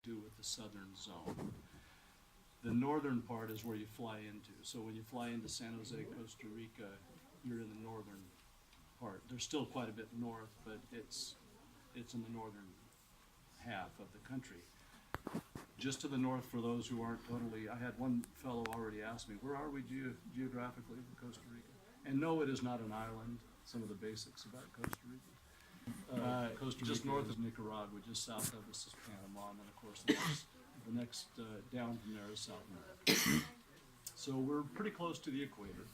do with the southern zone. The northern part is where you fly into. So when you fly into San Jose, Costa Rica, you're in the northern part. There's still quite a bit north, but it's in the northern half of the country. Just to the north, for those who aren't totally, I had one fellow already ask me, where are we geographically in Costa Rica? And no, it is not an island. Some of the basics about Costa Rica. Costa Rica just north of Nicaragua, just south of us is Panama, and then of course the next down from there is South America. So we're pretty close to the equator.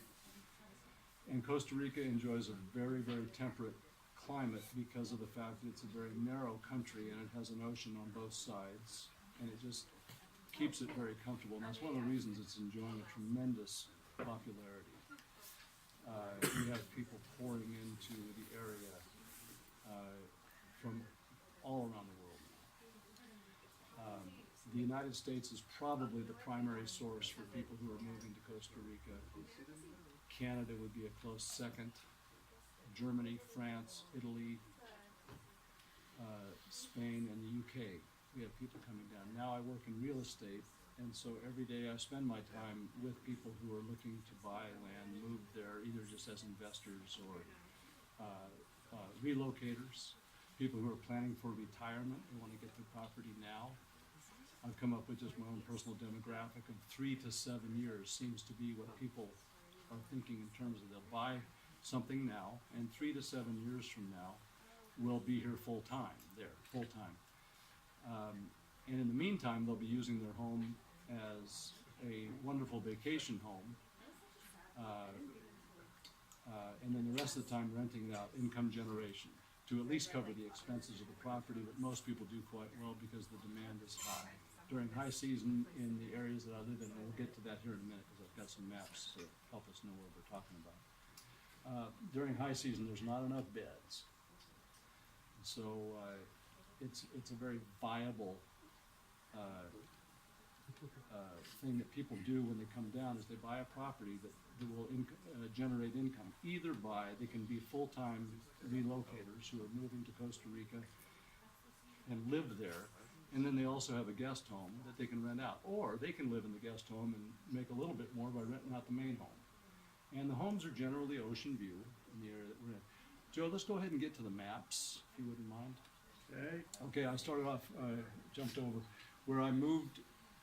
And Costa Rica enjoys a very, very temperate climate because of the fact that it's a very narrow country and it has an ocean on both sides, and it just keeps it very comfortable. And that's one of the reasons it's enjoying a tremendous popularity. We have people pouring into the area from all around the world now. The United States is probably the primary source for people who are moving to Costa Rica. Canada would be a close second. Germany, France, Italy, Spain, and the UK. We have people coming down. Now I work in real estate, and so every day I spend my time with people who are looking to buy land, move there, either just as investors or relocators, people who are planning for retirement, who want to get their property now. I've come up with just my own personal demographic of 3 to 7 years seems to be what people are thinking in terms of they'll buy something now, and 3 to 7 years from now, we'll be here full time, and in the meantime, they'll be using their home as a wonderful vacation home, and then the rest of the time renting it out, income generation, to at least cover the expenses of the property, but most people do quite well because the demand is high. During high season in the areas that I live in, and we'll get to that here in a minute because I've got some maps to help us know what we're talking about. During high season, there's not enough beds. So it's a very viable thing that people do when they come down is they buy a property that will generate income. Either they can be full-time relocators who are moving to Costa Rica and live there, and then they also have a guest home that they can rent out. Or they can live in the guest home and make a little bit more by renting out the main home. And the homes are generally ocean view in the area that we're in. Joe, let's go ahead and get to the maps, if you wouldn't mind. Okay, I started off, jumped over, where I moved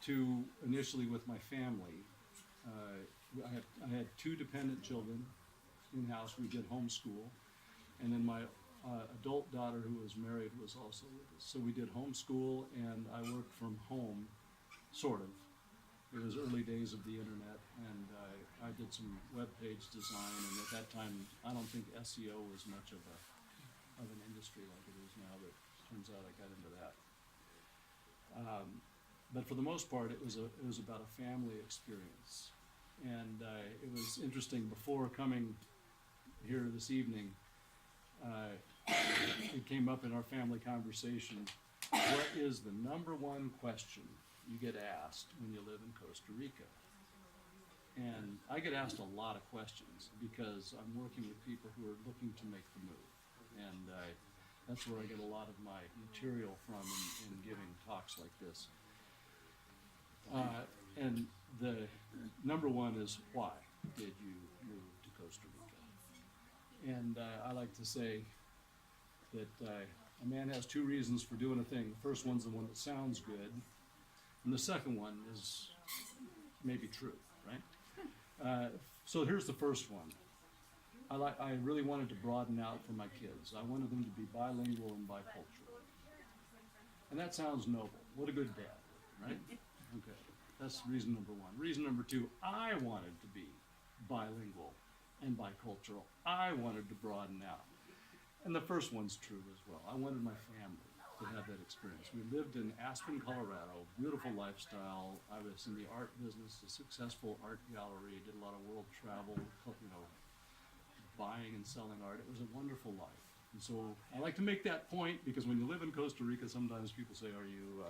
to initially with my family. I had 2 dependent children in-house. We did homeschool. And then my adult daughter who was married was also with us. So we did homeschool, and I worked from home, sort of. It was early days of the internet, and I did some web page design, and at that time, I don't think SEO was much of an industry like it is now, but it turns out I got into that. But for the most part, it was about a family experience. And it was interesting, before coming here this evening, it came up in our family conversation, what is the number one question you get asked when you live in Costa Rica? And I get asked a lot of questions because I'm working with people who are looking to make the move. And that's where I get a lot of my material from in giving talks like this. And the number one is, why did you move to Costa Rica? And I like to say that a man has 2 reasons for doing a thing. The first one's the one that sounds good, and the second one is maybe true, right? So here's the first one. I really wanted to broaden out for my kids. I wanted them to be bilingual and bicultural. And that sounds noble. What a good dad, right? Okay, that's reason number 1. Reason number 2, I wanted to be bilingual and bicultural. I wanted to broaden out. And the first one's true as well. I wanted my family to have that experience. We lived in Aspen, Colorado, beautiful lifestyle. I was in the art business, a successful art gallery, did a lot of world travel, buying and selling art. It was a wonderful life. And so I like to make that point because when you live in Costa Rica, sometimes people say, are you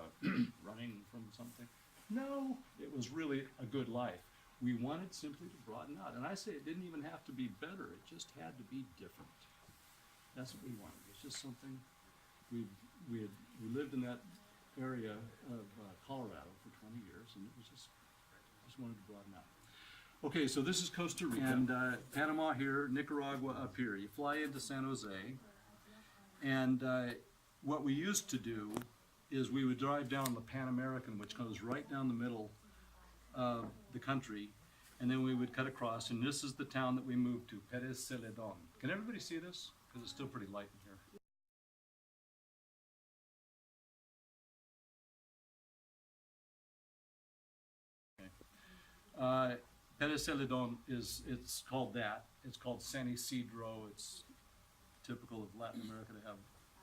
running from something? No, it was really a good life. We wanted simply to broaden out. And I say it didn't even have to be better. It just had to be different. That's what we wanted. It's just something we lived in that area of Colorado for 20 years, and it was just wanted to broaden out. Okay, so this is Costa Rica, and Panama here, Nicaragua up here. You fly into San Jose, and what we used to do is we would drive down the Pan American, which goes right down the middle of the country, and then we would cut across, and this is the town that we moved to, Pérez Celedón. Can everybody see this? Because it's still pretty light in here. Pérez Celedón it's called that. It's called San Isidro. It's typical of Latin America to have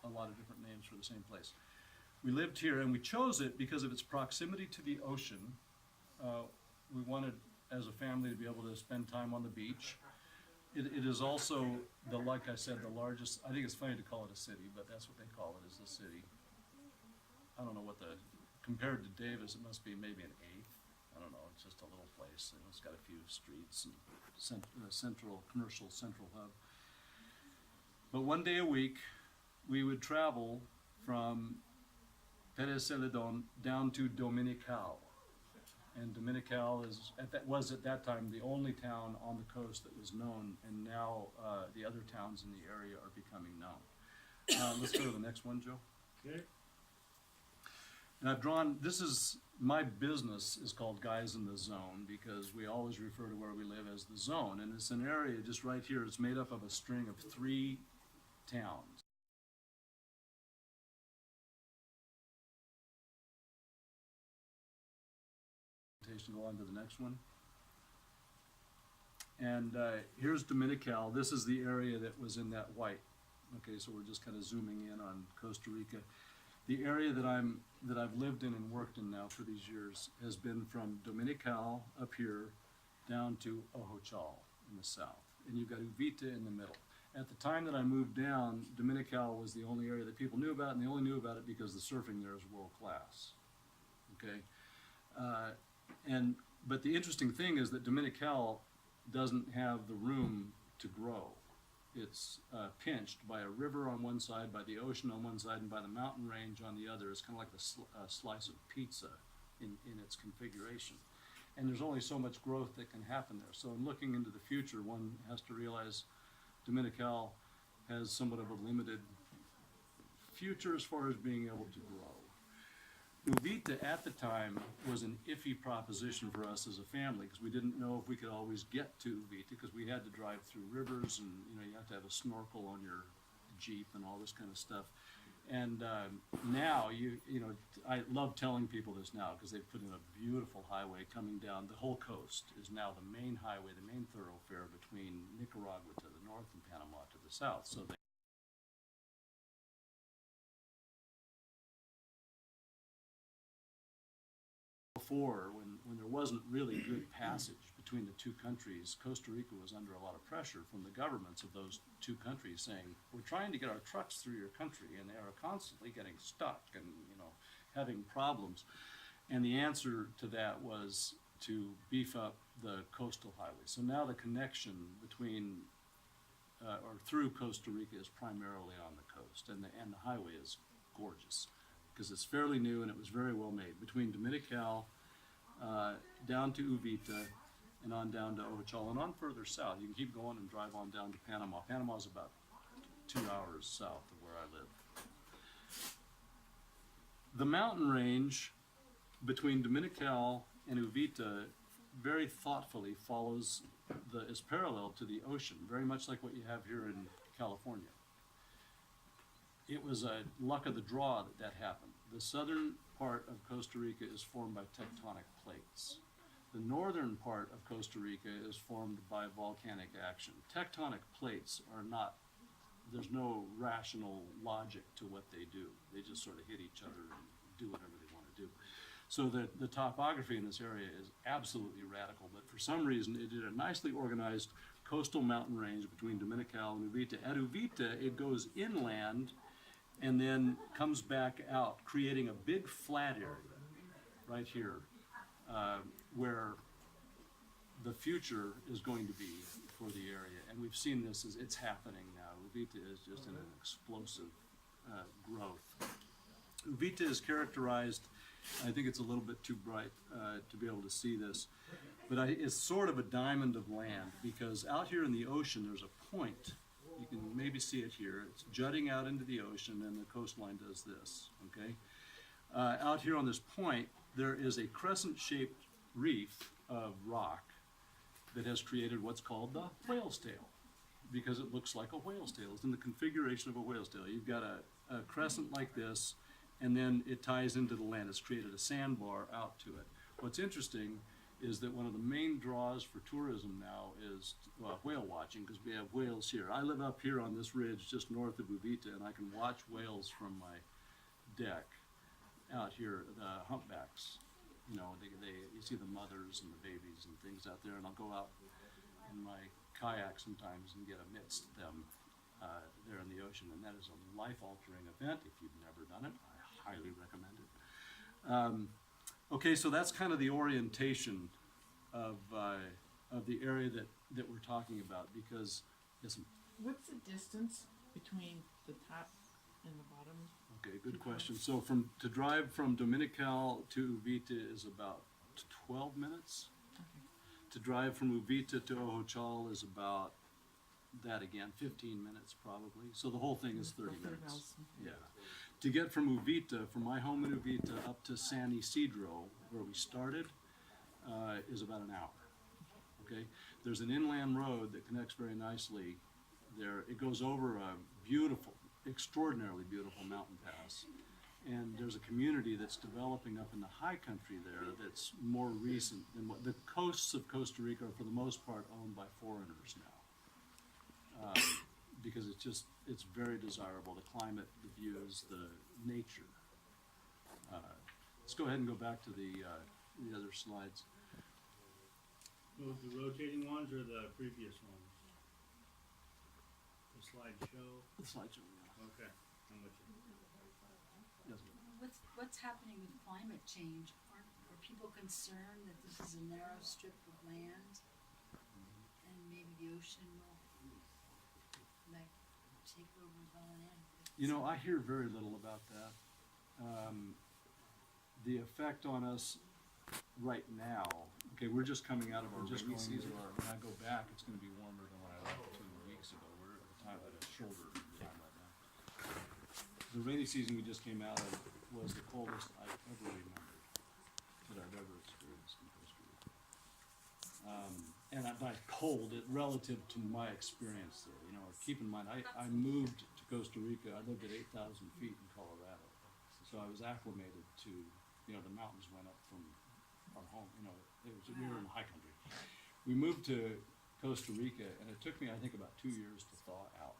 a lot of different names for the same place. We lived here, and we chose it because of its proximity to the ocean. We wanted, as a family, to be able to spend time on the beach. It is also, like I said, the largest. I think it's funny to call it a city, but that's what they call it, is the city. I don't know what compared to Davis, it must be maybe an eighth. I don't know, it's just a little place. It's got a few streets and commercial central hub. But one day a week, we would travel from Pérez Celedón down to Dominical. And Dominical was at that time the only town on the coast that was known, and now the other towns in the area are becoming known. Let's go to the next one, Joe. Okay. And I've drawn, my business is called Guys in the Zone, because we always refer to where we live as the zone. And it's an area just right here. It's made up of a string of 3 towns. Go on to the next one. And here's Dominical. This is the area that was in that white. Okay, so we're just kind of zooming in on Costa Rica. The area that I've lived in and worked in now for these years has been from Dominical up here down to Ojochal in the south. And you've got Uvita in the middle. At the time that I moved down, Dominical was the only area that people knew about, and they only knew about it because the surfing there is world class. Okay? But the interesting thing is that Dominical doesn't have the room to grow. It's pinched by a river on one side, by the ocean on one side, and by the mountain range on the other. It's kind of like a slice of pizza in its configuration. And there's only so much growth that can happen there. So in looking into the future, one has to realize Dominical has somewhat of a limited future as far as being able to grow. Uvita at the time was an iffy proposition for us as a family, because we didn't know if we could always get to Uvita, because we had to drive through rivers, and you have to have a snorkel on your Jeep and all this kind of stuff. And now I love telling people this now, because they've put in a beautiful highway coming down. The whole coast is now the main highway, the main thoroughfare between Nicaragua to the north and Panama to the south. So before, when there wasn't really good passage between the two countries, Costa Rica was under a lot of pressure from the governments of those two countries saying, we're trying to get our trucks through your country, and they are constantly getting stuck and having problems. And the answer to that was to beef up the coastal highway. So now the connection between or through Costa Rica is primarily on the coast, and the highway is gorgeous because it's fairly new and it was very well made. Between Dominical down to Uvita and on down to Ojochal and on further south. You can keep going and drive on down to Panama. Panama is about 2 hours south of where I live. The mountain range between Dominical and Uvita very thoughtfully is parallel to the ocean, very much like what you have here in California. It was a luck of the draw that happened. The southern part of Costa Rica is formed by tectonic plates. The northern part of Costa Rica is formed by volcanic action. Tectonic plates there's no rational logic to what they do. They just sort of hit each other and do whatever they want to do. So the topography in this area is absolutely radical, but for some reason it did a nicely organized coastal mountain range between Dominical and Uvita. At Uvita, it goes inland and then comes back out, creating a big flat area right here where the future is going to be for the area. And we've seen this as it's happening now. Uvita is just in an explosive growth. Uvita is characterized I think it's a little bit too bright to be able to see this. But it's sort of a diamond of land, because out here in the ocean there's a point. You can maybe see it here. It's jutting out into the ocean, and the coastline does this, okay? Out here on this point, there is a crescent-shaped reef of rock that has created what's called the whale's tail, because it looks like a whale's tail. It's in the configuration of a whale's tail. You've got a crescent like this, and then it ties into the land. It's created a sandbar out to it. What's interesting is that one of the main draws for tourism now is whale watching, because we have whales here. I live up here on this ridge just north of Uvita, and I can watch whales from my deck out here, the humpbacks. You know, you see the mothers and the babies and things out there, and I'll go out in my kayak sometimes and get amidst them there in the ocean, and that is a life-altering event. If you've never done it, I highly recommend it. Okay, so that's kind of the orientation of the area that we're talking about, because what's the distance between the top and the bottom? Okay, good question. So to drive from Dominical to Uvita is about 12 minutes. Okay. To drive from Uvita to Ojochal is about that again, 15 minutes probably. So the whole thing is 30 minutes. Yeah. To get from Uvita, from my home in Uvita up to San Isidro, where we started, is about an hour. Okay. There's an inland road that connects very nicely there. It goes over a beautiful, extraordinarily beautiful mountain pass. And there's a community that's developing up in the high country there that's more recent than what the coasts of Costa Rica are for the most part owned by foreigners now. Because it's very desirable, the climate, the views, the nature. Let's go ahead and go back to the other slides. Those the rotating ones or the previous ones? The slideshow? The slideshow, yeah. Okay, I'm with you. Yes. What's happening with climate change? Are people concerned that this is a narrow strip of land and maybe the ocean will like take over going in? You know, I hear very little about that. The effect on us right now, okay, we're just coming out of our rainy season. When I go back, it's going to be warmer than when I left 2 weeks ago. We're at a shoulder time right now. The rainy season we just came out of was the coldest I've ever remembered that I've ever experienced in Costa Rica. And by cold, relative to my experience there, you know, keep in mind, I moved to Costa Rica. I lived at 8,000 feet in Colorado. So I was acclimated to, you know, the mountains went up from our home, you know, we were in the high country. We moved to Costa Rica, and it took me, I think, about 2 years to thaw out.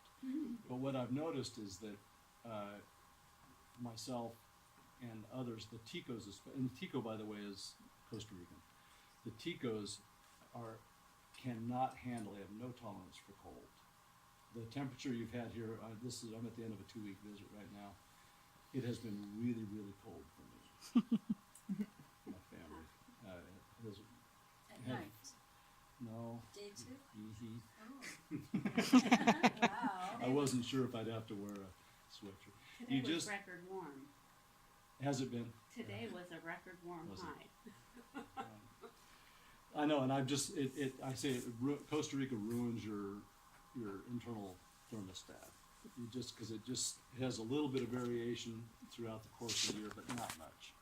But what I've noticed is that myself and others, the Ticos, and Tico, by the way, is Costa Rican. The Ticos cannot handle, they have no tolerance for cold. The temperature you've had here, I'm at the end of a 2-week visit right now. It has been really, really cold for me. My family. At night? No. Day two? Mm-hmm. Oh. Wow. I wasn't sure if I'd have to wear a sweatshirt. Today was record warm. Has it been? Today was a record warm Was it? high. I know, and I say Costa Rica ruins your internal thermostat. Because it has a little bit of variation throughout the course of the year, but not much.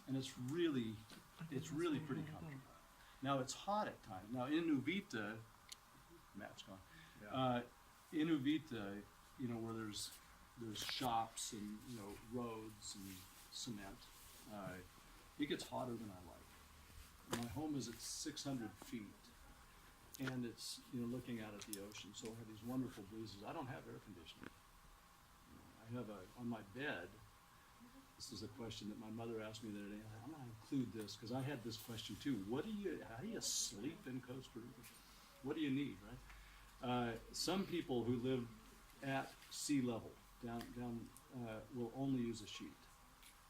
And it's really pretty comfortable. Now it's hot at times. Now in Uvita, Matt's gone. Yeah. In Uvita, you know, where there's shops and, you know, roads and cement, it gets hotter than I like. My home is at 600 feet, and it's, you know, looking out at the ocean, so I have these wonderful breezes. I don't have air conditioning. You know, I have on my bed, this is a question that my mother asked me the other day. I'm going to include this because I had this question too. How do you sleep in Costa Rica? What do you need, right? Some people who live at sea level down will only use a sheet.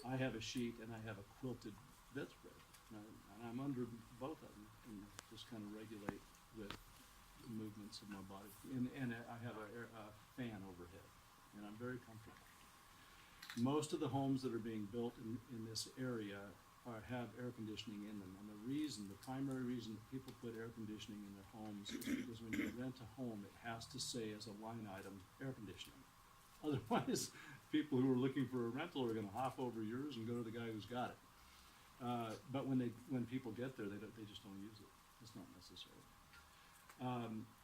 I have a sheet and I have a quilted bedspread, and I'm under both of them and just kind of regulate with the movements of my body. And I have a fan overhead, and I'm very comfortable. Most of the homes that are being built in this area have air conditioning in them. And the primary reason that people put air conditioning in their homes is because when you rent a home, it has to say as a line item, air conditioning. Otherwise, people who are looking for a rental are gonna hop over yours and go to the guy who's got it. But when people get there, they just don't use it. It's not necessary.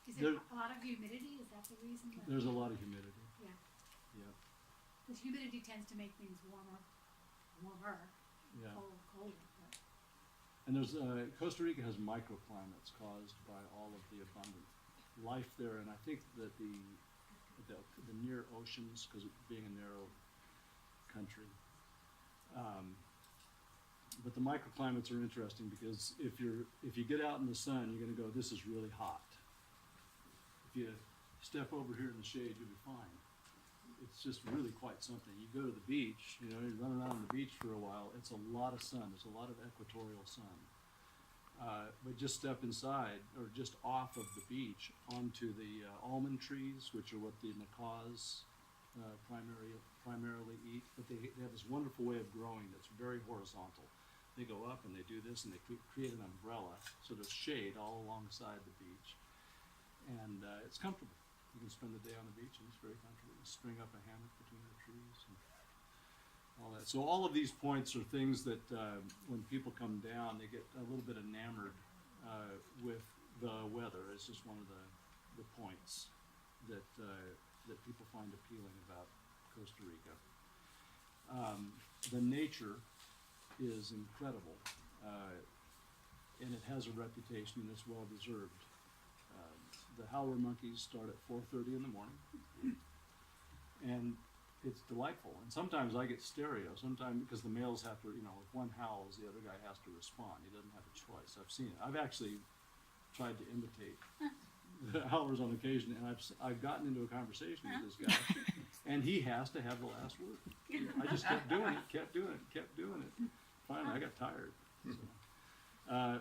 Is There- there a lot of humidity? Is that the reason? That- There's a lot of humidity, Yeah, yeah, because humidity tends to make things warmer, yeah. colder, but. And there's, Costa Rica has microclimates caused by all of the abundant life there, and I think that the near oceans, because of being a narrow country. But the microclimates are interesting because if you get out in the sun, you're gonna go, this is really hot. If you step over here in the shade, you'll be fine. It's just really quite something. You go to the beach, you run around on the beach for a while, it's a lot of sun, there's a lot of equatorial sun. But just step inside, or just off of the beach, onto the almond trees, which are what the macaws primarily eat. But they have this wonderful way of growing that's very horizontal. They go up and they do this, and they create an umbrella, so there's shade all alongside the beach. And it's comfortable. You can spend the day on the beach, and it's very comfortable. You string up a hammock between the trees and all that. So all of these points are things that when people come down, they get a little bit enamored with the weather. It's just one of the points that people find appealing about Costa Rica. The nature is incredible, and it has a reputation, and it's well deserved. The howler monkeys start at 4:30 in the morning, and it's delightful. And sometimes I get stereo, sometimes because the males have to, if one howls, the other guy has to respond. He doesn't have a choice. I've seen it. I've actually tried to imitate the howlers on occasion, and I've gotten into a conversation with this guy, and he has to have the last word. I just kept doing it. Finally, I got tired. So,